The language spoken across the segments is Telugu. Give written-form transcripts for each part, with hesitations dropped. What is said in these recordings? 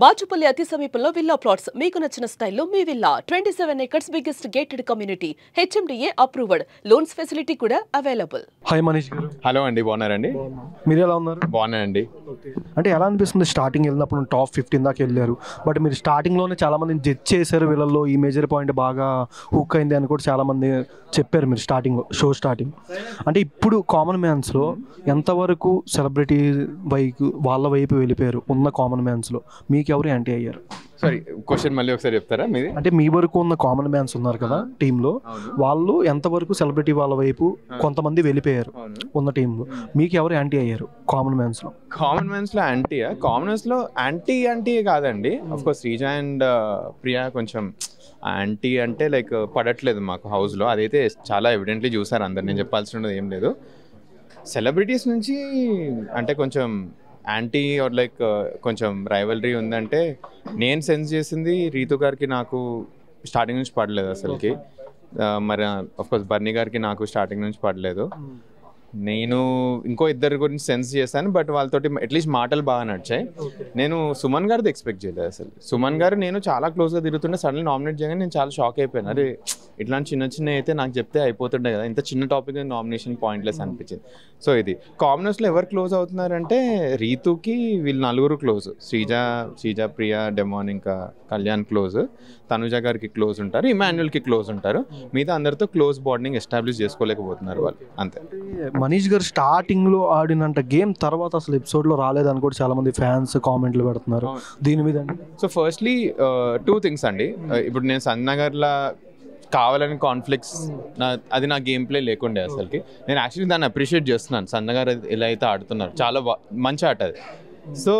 బాచుపల్లి అతి సమీపంలో విల్లా ప్లాట్స్ మీకు నచ్చిన స్టైల్లో మీ villa 27 acres biggest gated community HMDA approved loans facility కూడా అవైలబుల్. హాయ్ మనీష్ గారు. హలో అండి, బాగున్నారండి? మీరు ఎలా ఉన్నారు? బాగున్నానండి. అంటే ఎలా అనిపిస్తుంది స్టార్టింగ్ వెళ్ళినప్పుడు టాప్ 15 దాకా వెళ్ళారు, బట్ మీరు స్టార్టింగ్లోనే చాలా మందిని జడ్జ్ చేశారు, వీళ్ళల్లో ఈ మేజర్ పాయింట్ బాగా హుక్ అయింది అని కూడా చాలా మంది చెప్పారు మీరు స్టార్టింగ్ షో స్టార్టింగ్. అంటే ఇప్పుడు కామన్ మ్యాన్స్లో ఎంతవరకు సెలబ్రిటీ వాళ్ళ వైపు వెళ్ళిపోయారు ఉన్న కామన్ మ్యాన్స్లో మీకు ఎవరు యాంటీ అయ్యారు? సారీ, క్వశ్చన్ మళ్ళీ ఒకసారి చెప్తారా మీది? అంటే మీ వరకు ఉన్న కామన్ మ్యాన్స్ ఉన్నారు కదా టీంలో, వాళ్ళు ఎంతవరకు సెలబ్రిటీ వాళ్ళ వైపు కొంతమంది వెళ్ళిపోయారు ఉన్న టీంలో, మీకు ఎవరు యాంటీ అయ్యారు కామన్ మ్యాన్స్లో? కామన్ మ్యాన్స్లో యాంటీయా? కామన్ మ్యాన్స్లో యాంటీ కాదండి. అఫ్కోర్స్ శ్రీజ అండ్ ప్రియా కొంచెం యాంటీ అంటే లైక్ పడట్లేదు మాకు హౌస్లో, అదైతే చాలా ఎవిడెంట్లీ చూసారు అందరు, నేను చెప్పాల్సినది ఏం లేదు. సెలబ్రిటీస్ నుంచి అంటే కొంచెం యాంటీ ఆర్ లైక్ కొంచెం రైవలరీ ఉందంటే నేను సెన్స్ చేసింది రీతు గారికి నాకు స్టార్టింగ్ నుంచి పడలేదు అసలుకి. మరి ఆఫ్కోర్స్ బర్నీ గారికి నాకు స్టార్టింగ్ నుంచి పడలేదు. నేను ఇంకో ఇద్దరి గురించి సెన్స్ చేశాను, బట్ వాళ్ళతోటి అట్లీస్ట్ మాటలు బాగా నడిచాయి. నేను సుమన్ గారిది ఎక్స్పెక్ట్ చేయలేదు అసలు. సుమన్ గారు నేను చాలా క్లోజ్గా తిరుగుతుంటే సడన్లీ నామినేట్ చేయగానే నేను చాలా షాక్ అయిపోయాను. అరే ఇట్లాంటి చిన్న అయితే నాకు చెప్తే అయిపోతుండే కదా, ఇంత చిన్న టాపిక్ నామినేషన్ పాయింట్లెస్ అనిపించింది. సో ఇది కామనర్స్లో ఎవరు క్లోజ్ అవుతున్నారంటే రీతుకి వీళ్ళు నలుగురు క్లోజ్, శ్రీజ, ప్రియా, డెమాన్, ఇంకా కళ్యాణ్ క్లోజ్, తనుజ గారికి క్లోజ్ ఉంటారు, ఇమాన్యుయల్కి క్లోజ్ ఉంటారు. మిగతా అందరితో క్లోజ్ బాండింగ్ ఎస్టాబ్లిష్ చేసుకోలేకపోతున్నారు వాళ్ళు, అంతే. మనీష్ గారు స్టార్టింగ్లో ఆడినంత గేమ్ తర్వాత అసలు ఎపిసోడ్లో రాలేదని కూడా చాలా మంది ఫ్యాన్స్ కామెంట్లు పెడుతున్నారు దీని మీద. సో ఫస్ట్లీ 2 థింగ్స్ అండి. ఇప్పుడు నేను సన్నగర్లా కావాలని కాన్ఫ్లిక్ట్స్ అది నా గేమ్ ప్లే లేకుండే అసలుకి. నేను యాక్చువల్లీ దాన్ని అప్రిషియేట్ చేస్తున్నాను, సన్నగారు ఎలా అయితే ఆడుతున్నారు, చాలా మంచి ఆట అది. సో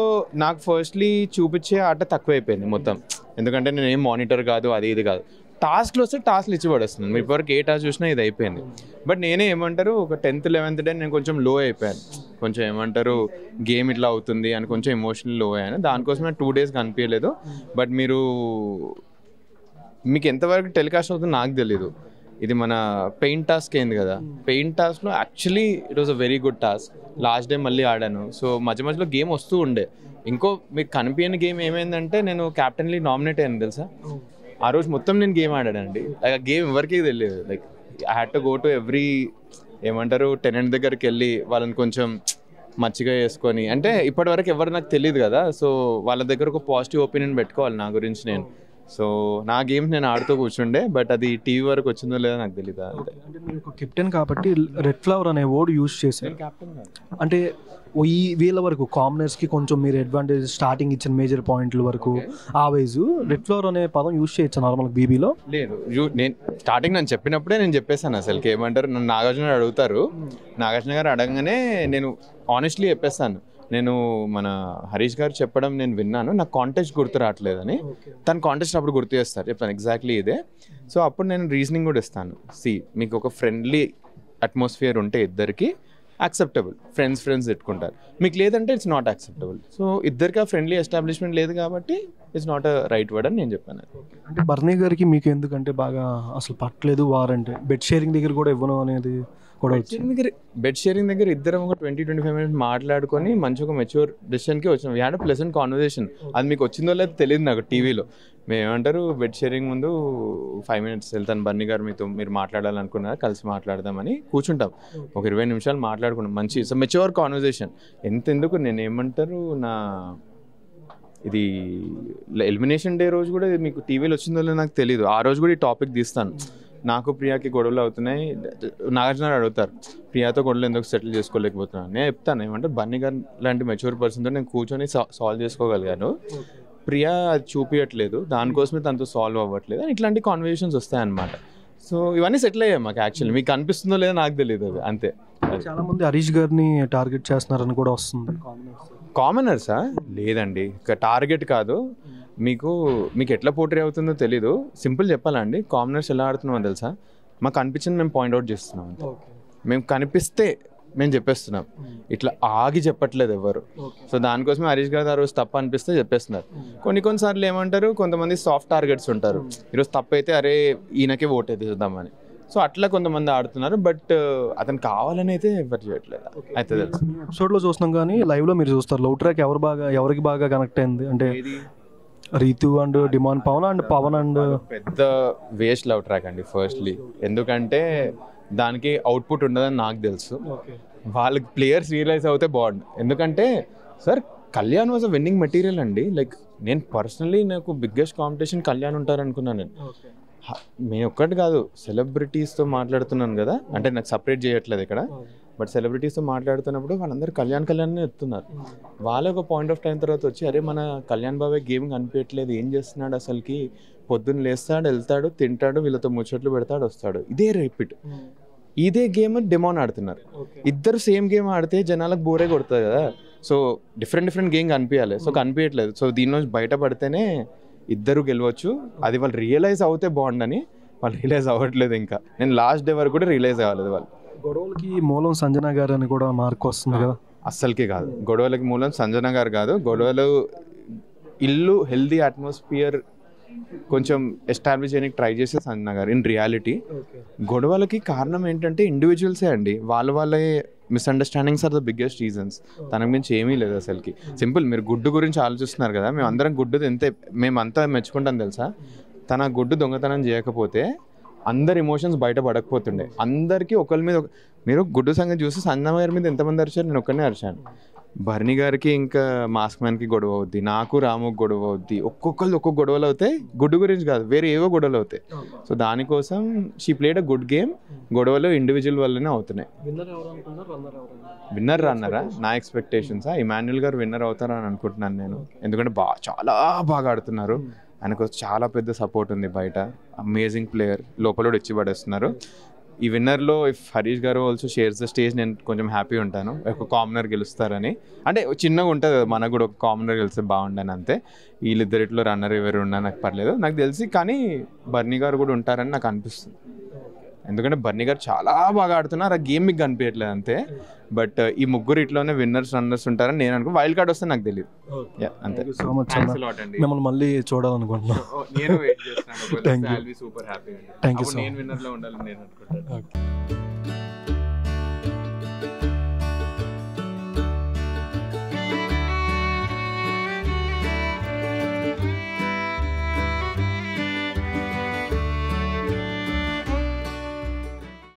నాకు ఫస్ట్లీ చూపించే ఆట తక్కువైపోయింది మొత్తం, ఎందుకంటే నేను ఏం మానిటర్ కాదు, అది ఇది కాదు. టాస్క్లు వస్తే టాస్క్లు ఇచ్చి పడేస్తుంది, మీరు ఇప్పటివరకు ఏ టాస్క్ చూసినా ఇది అయిపోయింది. బట్ నేనే ఏమంటారు ఒక 10th 11th డే నేను కొంచెం లో అయిపోయాను, కొంచెం ఏమంటారు గేమ్ ఇట్లా అవుతుంది అని కొంచెం ఎమోషనల్ లో అయ్యాను. దానికోసం నేను 2 days కనిపించలేదు. బట్ మీకు ఎంతవరకు టెలికాస్ట్ అవుతుందో నాకు తెలీదు. ఇది మన పెయింట్ టాస్క్ అయింది కదా, పెయింట్ టాస్క్లో actually it was a very good task. Last day మళ్ళీ ఆడాను, సో మధ్యలో గేమ్ వస్తూ ఉండే. ఇంకో మీకు కనిపించని గేమ్ ఏమైందంటే నేను క్యాప్టెన్లీ నామినేట్ అయ్యాను తెలుసా. ఆ రోజు మొత్తం నేను గేమ్ ఆడానండి, ఆ గేమ్ ఎవరికి తెలియదు. Like I had to go to every ఏమంటారు టెనెంట్ దగ్గరికి వెళ్ళి వాళ్ళని కొంచెం మచ్చిగా చేసుకొని, అంటే ఇప్పటివరకు ఎవరు నాకు తెలియదు కదా, సో వాళ్ళ దగ్గర ఒక పాజిటివ్ ఒపీనియన్ పెట్టుకోవాలి నా గురించి నేను. సో నా గేమ్స్ నేను ఆడుతూ కూర్చుండే, బట్ అది టీవీ వరకు వచ్చిందో లేదో నాకు తెలియదు. అంటే మీరు ఒక కెప్టెన్ కాబట్టి రెడ్ ఫ్లవర్ అనే వర్డ్ యూజ్ చేశారు. అంటే ఈ వీళ్ళ వరకు కామనర్స్కి కొంచెం మీరు అడ్వాంటేజ్ స్టార్టింగ్ ఇచ్చిన మేజర్ పాయింట్ల వరకు ఆ వైజు రెడ్ ఫ్లవర్ అనే పదం యూజ్ చేయొచ్చు నార్మల్ బీబీలో? లేదు, నేను స్టార్టింగ్ నేను చెప్పినప్పుడే నేను చెప్పేశాను అసలుకి. ఏమంటారు నన్ను నాగార్జున గారు అడుగుతారు, నాగార్జున గారు అడగగానే నేను ఆనెస్ట్లీ చెప్పేస్తాను. నేను మన హరీష్ గారు చెప్పడం నేను విన్నాను, నాకు కాంటెస్ట్ గుర్తు రావట్లేదని. తను కాంటెస్ట్ అప్పుడు గుర్తు చేస్తారు, చెప్తాను ఎగ్జాక్ట్లీ ఇదే. సో అప్పుడు నేను రీజనింగ్ కూడా ఇస్తాను. మీకు ఒక ఫ్రెండ్లీ అట్మాస్ఫియర్ ఉంటే ఇద్దరికి యాక్సెప్టబుల్, ఫ్రెండ్స్ పెట్టుకుంటారు. మీకు లేదంటే ఇట్స్ నాట్ యాక్సెప్టబుల్. సో ఇద్దరికి ఆ ఫ్రెండ్లీ ఎస్టాబ్లిష్మెంట్ లేదు కాబట్టి it's not a right word అని నేను చెప్పాను. అంటే బర్నీ గారికి మీకు ఎందుకంటే బాగా అసలు పట్టలేదు వారంటే, బెడ్ షేరింగ్ దగ్గర కూడా ఇవ్వను అనేది కూడా బెడ్ షేరింగ్ దగ్గర ఇద్దరం ఒక 20-25 minutes మాట్లాడుకొని మంచి ఒక మెచ్యూర్ డెసిషన్కి వచ్చినాం. We had a pleasant conversation. అది మీకు వచ్చిందో లేదో తెలియదు నాకు టీవీలో. మేము ఏమంటారు బెడ్ షేరింగ్ ముందు 5 minutes వెళ్తాను, బర్నీ గారు మీరు మాట్లాడాలనుకున్నారా, కలిసి మాట్లాడదామని కూర్చుంటాం. ఒక 20 నిమిషాలు మాట్లాడుకున్నాం, మంచి మెచ్యూర్ కాన్వర్సేషన్. ఎందుకు నేను ఏమంటారు ఇది ఎలిమినేషన్ డే రోజు కూడా మీకు టీవీలో వచ్చిందో లేదో నాకు తెలియదు. ఆ రోజు కూడా ఈ టాపిక్ తీస్తాను. నాకు ప్రియాకి గొడవలు అవుతున్నాయి, నాగార్జున అడుగుతారు ప్రియాతో గొడవలు ఎందుకు సెటిల్ చేసుకోలేకపోతున్నాను. నేను చెప్తాను ఏమంటే బన్నీ గారు లాంటి మెచ్యూర్ పర్సన్తో నేను కూర్చొని సాల్వ్ చేసుకోగలిగాను, ప్రియా అది చూపించట్లేదు, దానికోసమే తనతో సాల్వ్ అవ్వట్లేదు అని ఇట్లాంటి కాన్వర్సేషన్స్ వస్తాయన్నమాట. సో ఇవన్నీ సెటిల్ అయ్యాయి మాకు. యాక్చువల్లీ మీకు అనిపిస్తుందో లేదో నాకు తెలియదు, అది అంతే. చాలా మంది హరీష్ గారిని టార్గెట్ చేస్తున్నారని కూడా వస్తుంది. కామనర్సా? లేదండి, ఇక టార్గెట్ కాదు. మీకు ఎట్లా పోట్రీ అవుతుందో తెలీదు. సింపుల్ చెప్పాలండి, కామనర్స్ ఎలా ఆడుతున్నామో తెలుసా, మాకు అనిపించింది మేము పాయింట్అవుట్ చేస్తున్నాం. మేము కనిపిస్తే మేము చెప్పేస్తున్నాం, ఇట్లా ఆగి చెప్పట్లేదు ఎవరు. సో దానికోసమే హరీష్ గారు ఆ రోజు తప్పు అనిపిస్తే చెప్పేస్తున్నారు. కొన్నిసార్లు ఏమంటారు కొంతమంది సాఫ్ట్ టార్గెట్స్ ఉంటారు, ఈరోజు తప్పు అయితే అరే ఈయనకే ఓట్ అయితే చూద్దామని. సో అట్లా కొంతమంది ఆడుతున్నారు, బట్ అతను కావాలని అయితే ఎవరు చేయట్లేదు అయితే తెలుసు. ఎపిసోడ్లో చూస్తున్నాం కానీ లైవ్లో మీరు చూస్తారు లవ్ ట్రాక్ ఎవరికి బాగా కనెక్ట్ అయింది అంటే Ritu and demand Pawan and Pawan and పెద్ద వేస్ట్ లవ్ ట్రాక్ అండి ఫస్ట్లీ. ఎందుకంటే దానికి అవుట్పుట్ ఉండదని నాకు తెలుసు. వాళ్ళకి ప్లేయర్స్ రియలైజ్ అవుతే బాగుండు. ఎందుకంటే sir Kalyan was a winnowing material అండి. లైక్ నేను పర్సనలీ నాకు బిగ్గెస్ట్ కాంపిటీషన్ కళ్యాణ్ ఉంటారనుకున్నాను నేను. నేను ఒక్కటి కాదు, సెలబ్రిటీస్తో మాట్లాడుతున్నాను కదా, అంటే నాకు సపరేట్ చేయట్లేదు ఇక్కడ, బట్ సెలబ్రిటీస్తో మాట్లాడుతున్నప్పుడు వాళ్ళందరూ కళ్యాణ్ ఎత్తున్నారు. వాళ్ళ ఒక పాయింట్ ఆఫ్ టైం తర్వాత వచ్చి అరే మన కళ్యాణ్ బాబాయ్ గేమింగ్ అనిపించట్లేదు, ఏం చేస్తున్నాడు అసలుకి, పొద్దున్న లేస్తాడు, వెళ్తాడు, తింటాడు, వీళ్ళతో ముచ్చట్లు పెడతాడు, వస్తాడు, ఇదే రిపీట్. ఇదే గేమ్ డెమోన్ ఆడుతున్నారు. ఇద్దరు సేమ్ గేమ్ ఆడితే జనాలకు బోరే కొడుతుంది కదా. సో డిఫరెంట్ గేమ్ కనిపించాలి. సో కనిపించట్లేదు. సో దీనిలోంచి బయటపడితేనే ఇద్దరు గెలవచ్చు. అది వాళ్ళు రియలైజ్ అవుతే బాగుండని, వాళ్ళు రియలైజ్ అవ్వట్లేదు. ఇంకా నేను లాస్ట్ డే వరకు కూడా రియలైజ్ అవ్వలేదు. వాళ్ళు గొడవలకి మూలం సంజన గారు అని కూడా మార్క్ వస్తుంది కదా. అస్సలకి కాదు, గొడవలకి మూలం సంజన గారు కాదు. గొడవలు ఇల్లు హెల్దీ అట్మాస్ఫియర్ కొంచెం ఎస్టాబ్లిష్ చేయడానికి ట్రై చేసే సంజన గారు. ఇన్ రియాలిటీ గొడవలకి కారణం ఏంటంటే ఇండివిజువల్సే అండి. వాళ్ళే misunderstandings are the biggest reasons. తనకు మించి ఏమీ లేదు అసలుకి. సింపుల్, మీరు గుడ్డు గురించి ఆలోచిస్తున్నారు కదా, మేము అందరం గుడ్డు మేమంతా మెచ్చుకుంటాం తెలుసా. తన గుడ్డు దొంగతనం చేయకపోతే అందరి ఎమోషన్స్ బయట పడకపోతుండే. అందరికీ ఒకరి మీద మీరు గుడ్డు సంగతి చూసి సంజన గారి మీద ఎంతమంది అరిచారు, నేను ఒక్కనే అరిచాను. భరణి గారికి ఇంకా మాస్క్ మ్యాన్కి గొడవ అవుద్ది, నాకు రాముకి గొడవ అవుద్ది, ఒక్కొక్కరు ఒక్కొక్క గొడవలు అవుతాయి. గుడ్డు గురించి కాదు, వేరే ఏవో గొడవలు అవుతాయి. సో దానికోసం she played a good game. గొడవలు ఇండివిజువల్ వల్లనే అవుతున్నాయి. విన్నర్ రన్నరా నా ఎక్స్పెక్టేషన్స్ ఇమాన్యుల్ గారు విన్నర్ అవుతారని అనుకుంటున్నాను నేను. ఎందుకంటే చాలా బాగా ఆడుతున్నారు. ఆయనకు చాలా పెద్ద సపోర్ట్ ఉంది బయట. అమేజింగ్ ప్లేయర్, లోపల ఇచ్చి పడేస్తున్నారు. ఈ విన్నర్లో ఇఫ్ హరీష్ గారు ఆల్సో షేర్స్ ద స్టేజ్, నేను కొంచెం హ్యాపీ ఉంటాను. ఒక కామనర్ గెలుస్తారని. అంటే చిన్నగా ఉంటుంది కదా, మనకు కూడా ఒక కామనర్ గెలిస్తే బాగుండని. అంతే. వీళ్ళిద్దరిట్లో రన్నర్ ఎవరు ఉన్నా నాకు పర్లేదు, నాకు తెలిసి. కానీ బర్నీ గారు కూడా ఉంటారని నాకు అనిపిస్తుంది. ఎందుకంటే బర్నీ గారు చాలా బాగా ఆడుతున్నారు. ఆ గేమ్ మీకు కనిపించట్లేదు అంతే. బట్ ఈ ముగ్గురు ఇట్లోనే విన్నర్స్ రన్నర్స్ ఉంటారని నేను అనుకో. వైల్డ్ కార్డ్ వస్తే నాకు తెలియదు. అంతే. సో మచ్ మిమ్మల్ని మళ్ళీ చూడాలనుకుంటున్నాను. నేను వెయిట్ చేస్తాను. Thank you. Super happy. Thank you so నేను విన్నర్లో ఉండాలని నేను అనుకుంటాను.